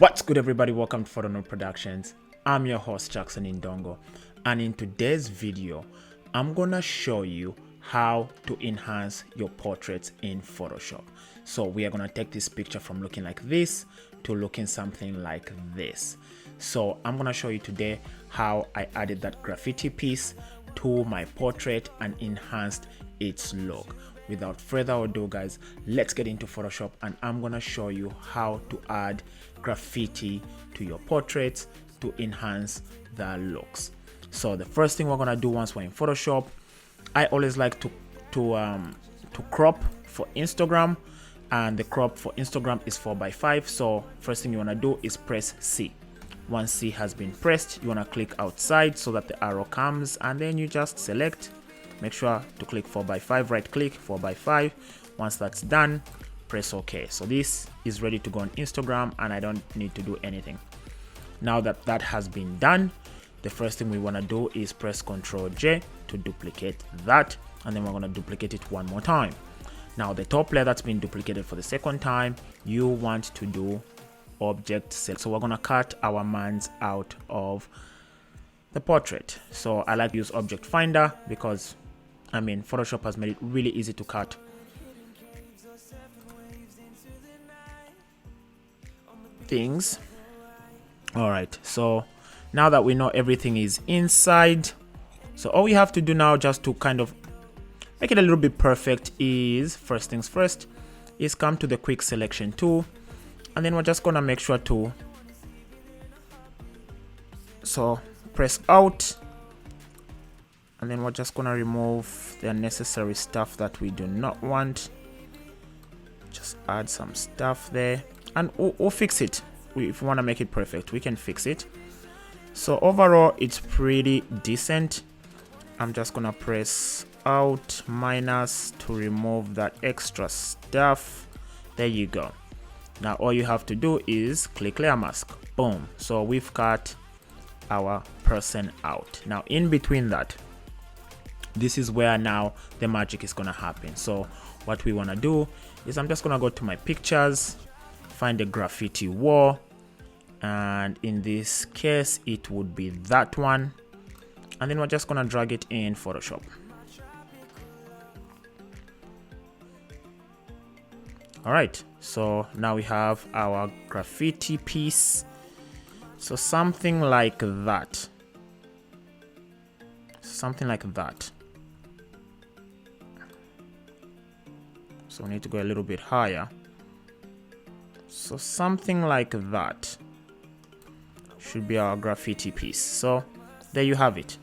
What's good, everybody? Welcome to Photonode Productions. I'm your host Jackson Indongo, and in today's video I'm gonna show you how to enhance your portraits in Photoshop. So we are gonna take this picture from looking like this to looking something like this. So I'm gonna show you today how I added that graffiti piece to my portrait and enhanced its look. Without further ado, guys, let's get into Photoshop, and I'm gonna show you how to add graffiti to your portraits to enhance the looks. So the first thing we're gonna do once we're in Photoshop, I always like to crop for Instagram, and the crop for Instagram is 4:5. So first thing you wanna do is press C. Once C has been pressed, you wanna click outside so that the arrow comes, and then you just select. Make sure to click 4:5, right click 4:5. Once that's done, press OK. So this is ready to go on Instagram, and I don't need to do anything. Now that that has been done, the first thing we want to do is press Ctrl J to duplicate that, and then we're going to duplicate it one more time. Now the top layer that's been duplicated for the second time, you want to do object select. So we're going to cut our mans out of the portrait. So I like to use object finder because Photoshop has made it really easy to cut things. All right, so now that we know everything is inside, so all we have to do now, just to kind of make it a little bit perfect, is first things first is come to the quick selection tool, and then we're just gonna make sure to press out, and then we're just gonna remove the unnecessary stuff that we do not want. Just add some stuff there, and we'll fix it. If we want to make it perfect, we can fix it. So overall it's pretty decent. I'm just gonna press out minus to remove that extra stuff. There you go. Now all you have to do is click layer mask. Boom. So we've cut our person out. Now in between that, this is where now the magic is gonna happen. So what we want to do is I'm just gonna go to my pictures, find the graffiti wall, and in this case it would be that one, and then we're just gonna drag it in Photoshop. All right, so now we have our graffiti piece. So something like that. Something like that. So we need to go a little bit higher. So something like that should be our graffiti piece. So there you have it.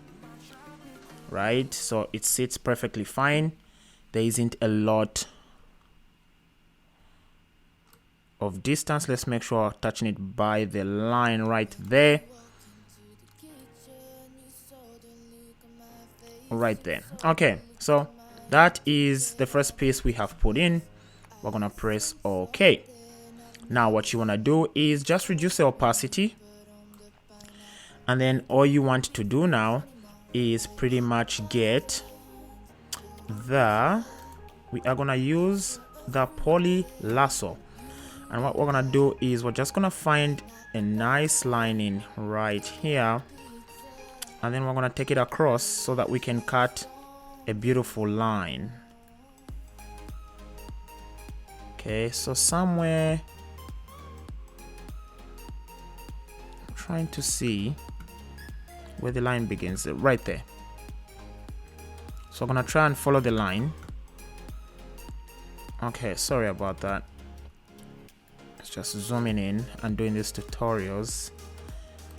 Right? So it sits perfectly fine. There isn't a lot of distance. Let's make sure we're touching it by the line right there. Right there. Okay, so that is the first piece we have put in. We're gonna press OK. Now what you want to do is just reduce the opacity, and then all you want to do now is pretty much get we are gonna use the poly lasso, and what we're gonna do is we're just gonna find a nice line in right here, and then we're gonna take it across so that we can cut a beautiful line. Okay, so somewhere, I'm trying to see where the line begins, right there. So I'm gonna try and follow the line. Okay, sorry about that. It's just zooming in and doing these tutorials.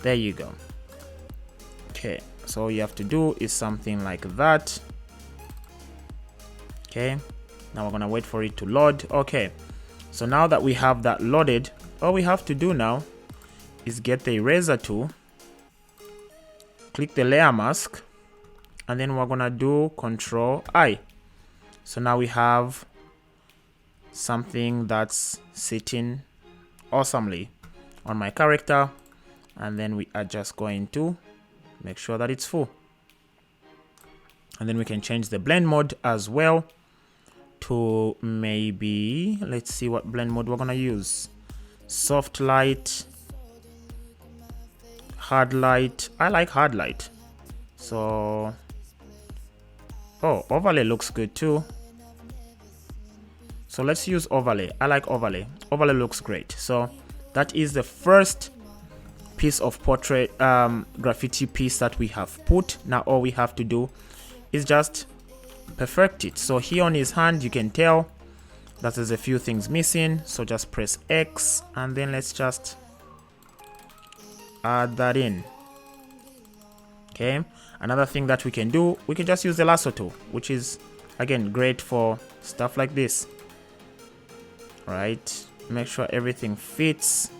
There you go. Okay, so all you have to do is something like that. Okay, now we're gonna wait for it to load. Okay, so now that we have that loaded, all we have to do now is get the eraser tool, click the layer mask, and then we're gonna do Ctrl I. So now we have something that's sitting awesomely on my character, and then we are just going to make sure that it's full, and then we can change the blend mode as well to maybe, let's see what blend mode we're gonna use. Soft light, hard light. I like hard light. So, oh, overlay looks good too. So let's use overlay. I like overlay. Overlay looks great. So that is the first piece of portrait graffiti piece that we have put. Now all we have to do is just perfect it. So here on his hand, you can tell that there's a few things missing. So just press X and then let's just add that in. Okay, another thing that we can do, we can just use the lasso tool, which is again great for stuff like this. All right, make sure everything fits.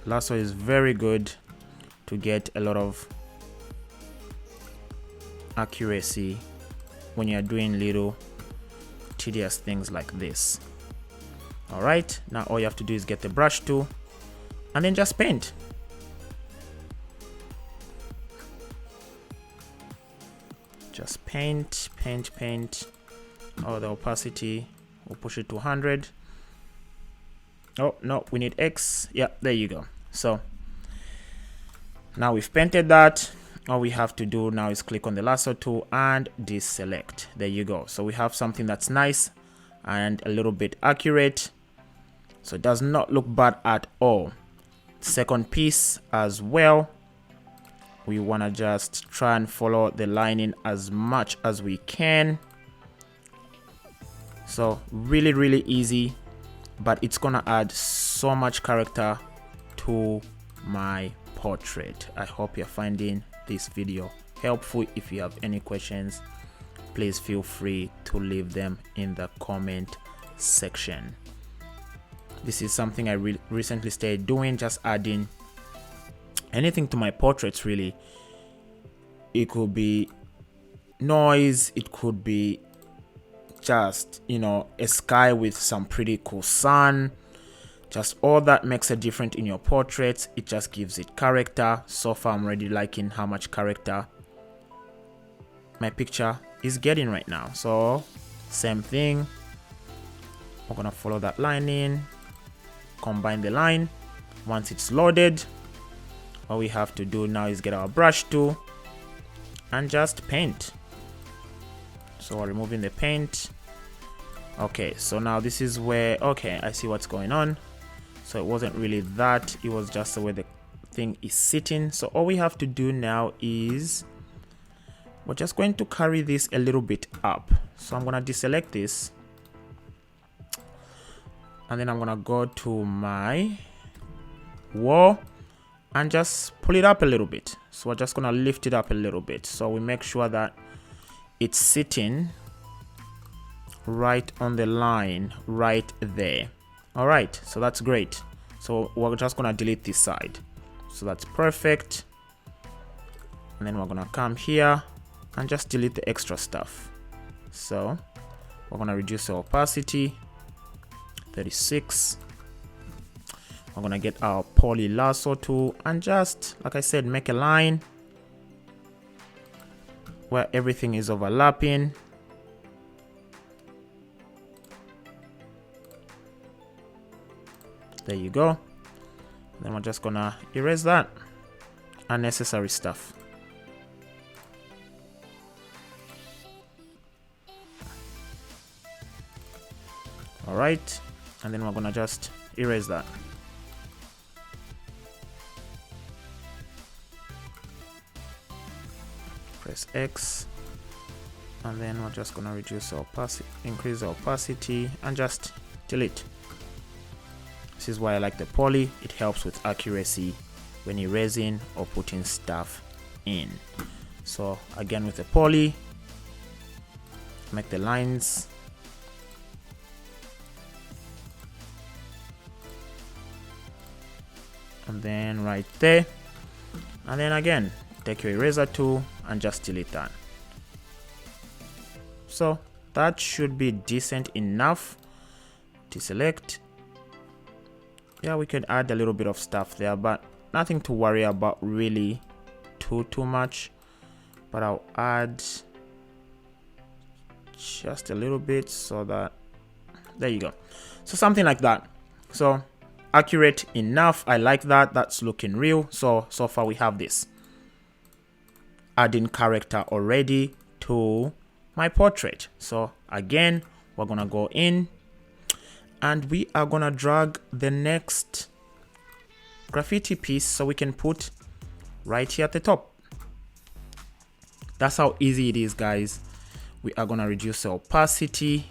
Lasso is very good to get a lot of accuracy when you're doing little tedious things like this. All right, now all you have to do is get the brush tool and then just paint. Just paint. Oh, the opacity, we'll push it to 100. Oh no, we need X. Yeah, there you go. So now we've painted that. All we have to do now is click on the lasso tool and deselect. There you go. So we have something that's nice and a little bit accurate. So it does not look bad at all. Second piece as well. We want to just try and follow the lining as much as we can. So really easy, but it's gonna add so much character to my portrait. I hope you're finding this video helpful. If you have any questions, please feel free to leave them in the comment section. This is something I recently started doing, just adding anything to my portraits really. It could be noise, it could be just, you know, a sky with some pretty cool sun. Just all that makes a difference in your portraits. It just gives it character. So far I'm already liking how much character my picture is getting right now. So same thing, we're gonna follow that line in, combine the line. Once it's loaded, all we have to do now is get our brush tool and just paint. So we're removing the paint. Okay, so now this is where, okay, I see what's going on. So it wasn't really that, it was just the way the thing is sitting. So all we have to do now is we're just going to carry this a little bit up. So I'm gonna deselect this and then I'm gonna go to my wall and just pull it up a little bit. So we're just gonna lift it up a little bit, so we make sure that it's sitting right on the line right there. All right, so that's great. So we're just gonna delete this side, so that's perfect. And then we're gonna come here and just delete the extra stuff. So we're gonna reduce the opacity 36. We're gonna get our poly lasso tool and just, like I said, make a line where everything is overlapping. There you go. Then we're just gonna erase that unnecessary stuff. All right, and then we're gonna just erase that. Press X, and then we're just gonna reduce the opacity, increase the opacity, and just delete. This is why I like the poly. It helps with accuracy when erasing or putting stuff in. So again, with the poly, make the lines. And then right there, and then again take your eraser tool and just delete that. So that should be decent enough. Deselect. Yeah, we could add a little bit of stuff there, but nothing to worry about really too much. But I'll add just a little bit so that There you go. So something like that. So accurate enough. I like that. That's looking real. So far we have this. Adding character already to my portrait. So again, we're gonna go in and we are gonna drag the next graffiti piece so we can put right here at the top. That's how easy it is, guys. We are gonna reduce the opacity,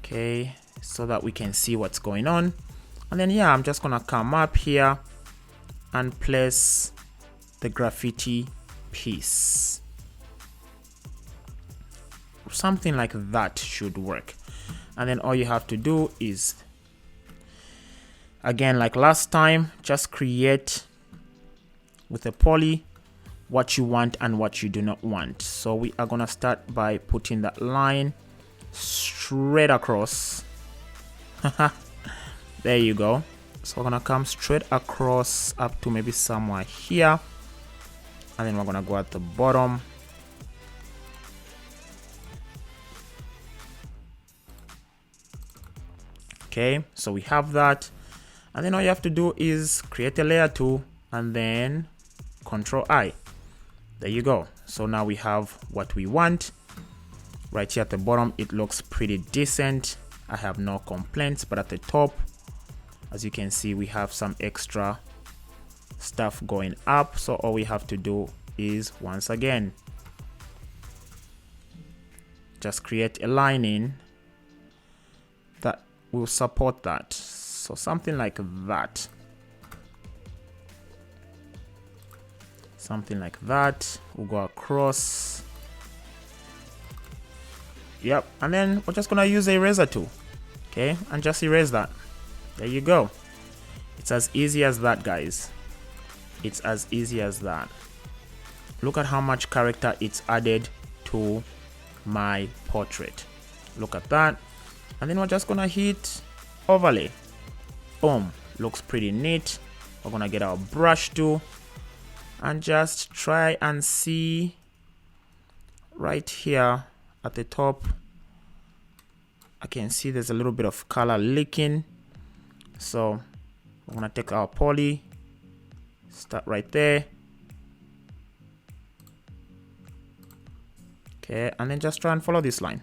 okay, so that we can see what's going on. And then yeah, I'm just gonna come up here and place the graffiti piece. Something like that should work. And then all you have to do is, again, like last time, just create with a poly what you want and what you do not want. So we are gonna start by putting that line straight across. There you go. So we're gonna come straight across up to maybe somewhere here, and then we're gonna go at the bottom. Okay, so we have that, and then all you have to do is create a layer 2 and then Control I. There you go. So now we have what we want. Right here at the bottom, it looks pretty decent. I have no complaints, but at the top, as you can see, we have some extra stuff going up. So all we have to do is, once again, just create a line in that will support that. So something like that. Something like that. We'll go across. Yep. And then we're just gonna use the eraser tool. Okay, and just erase that. There you go. It's as easy as that, guys. It's as easy as that. Look at how much character it's added to my portrait. Look at that. And then we're just gonna hit overlay. Boom. Looks pretty neat. We're gonna get our brush tool and just try and see right here at the top. I can see there's a little bit of color leaking. So we're gonna take our poly, start right there. Okay, and then just try and follow this line.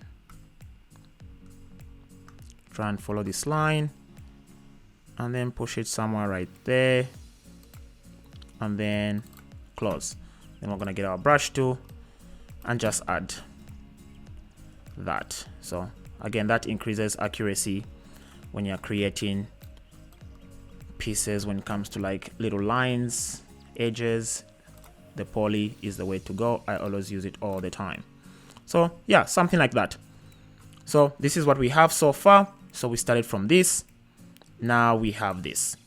Try and follow this line and then push it somewhere right there and then close. Then we're gonna get our brush tool and just add that. So again, that increases accuracy when you're creating pieces. When it comes to like little lines, edges, the poly is the way to go. I always use it all the time. So yeah, something like that. So this is what we have so far. So we started from this. Now we have this.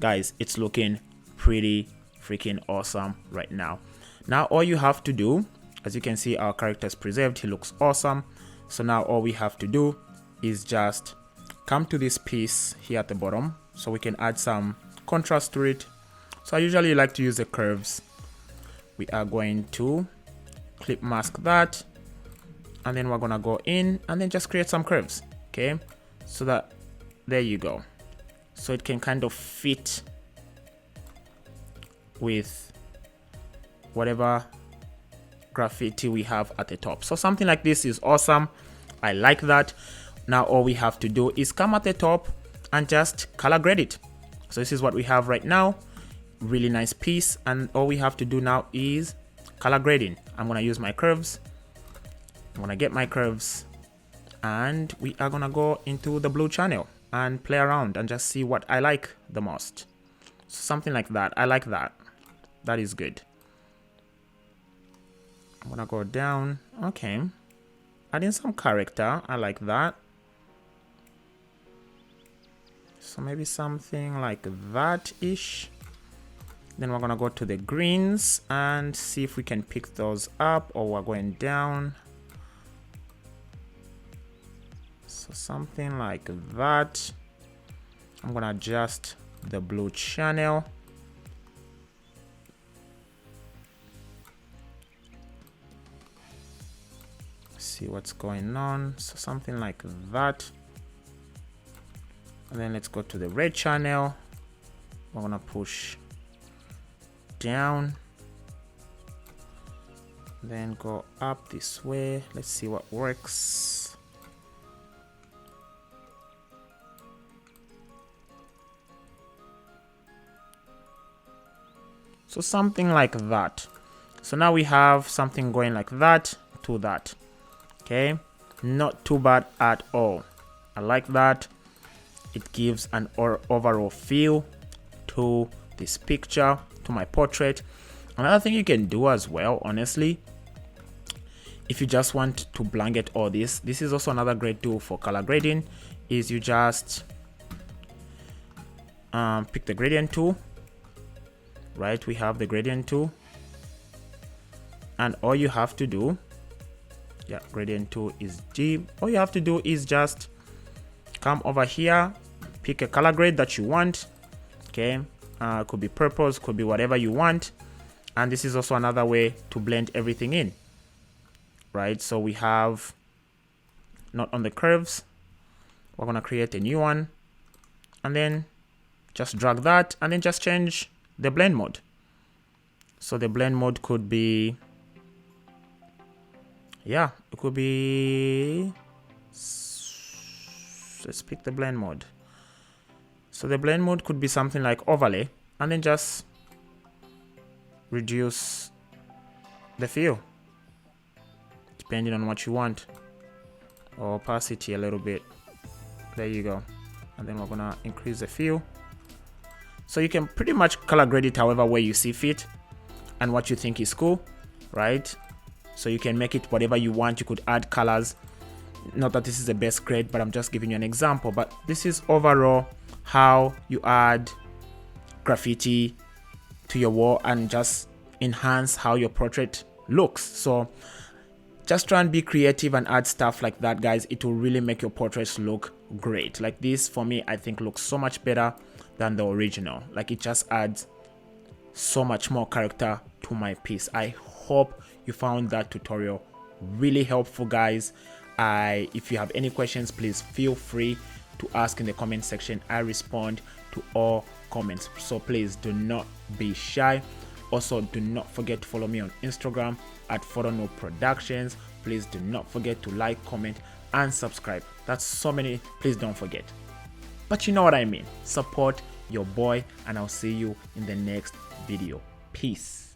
Guys, it's looking pretty freaking awesome right now. Now all you have to do, as you can see, our character is preserved. He looks awesome. So now all we have to do is just come to this piece here at the bottom so we can add some contrast to it. So I usually like to use the curves. We are going to clip mask that, and then we're gonna go in and then just create some curves. Okay, so that, there you go. So it can kind of fit with whatever graffiti we have at the top. So something like this is awesome. I like that. Now all we have to do is come at the top and just color grade it. So this is what we have right now. Really nice piece, and all we have to do now is color grading. I'm gonna use my curves. I'm gonna get my curves, and we are gonna go into the blue channel and play around and just see what I like the most. So something like that. I like that. That is good. I'm gonna go down. Okay, adding some character. I like that. So maybe something like that ish. Then we're gonna go to the greens and see if we can pick those up, or we're going down. So something like that. I'm gonna adjust the blue channel. See see what's going on. So something like that. And then let's go to the red channel. We're gonna push down, then go up this way. Let's see what works. So something like that. So now we have something going like that to that. Okay, not too bad at all. I like that. It gives an overall feel to this picture, to my portrait. Another thing you can do as well, honestly, if you just want to blanket all this is also another great tool for color grading, is you just pick the gradient tool, right? We have the gradient tool, and all you have to do, yeah, gradient tool is G. All you have to do is just come over here, pick a color grade that you want. Okay, could be purples, could be whatever you want. And this is also another way to blend everything in, right? So we have not on the curves. We're gonna create a new one, and then just drag that, and then just change the blend mode. So the blend mode could be, yeah, it could be, let's pick the blend mode. So the blend mode could be something like overlay, and then just reduce the fill depending on what you want, or opacity a little bit. There you go. And then we're gonna increase the fill. So you can pretty much color grade it however way you see fit and what you think is cool, right? So you can make it whatever you want. You could add colors. Not that this is the best grade, but I'm just giving you an example. But this is overall how you add graffiti to your wall and just enhance how your portrait looks. So just try and be creative and add stuff like that, guys. It will really make your portraits look great. Like this, for me, I think looks so much better than the original. Like it just adds so much more character to my piece. I hope you found that tutorial really helpful, guys. If you have any questions, please feel free to ask in the comment section. I respond to all comments, so please do not be shy. Also, do not forget to follow me on Instagram at PhotoNoob Productions. Please do not forget to like, comment, and subscribe. That's so many. Please don't forget. But you know what I mean. Support your boy, and I'll see you in the next video. Peace.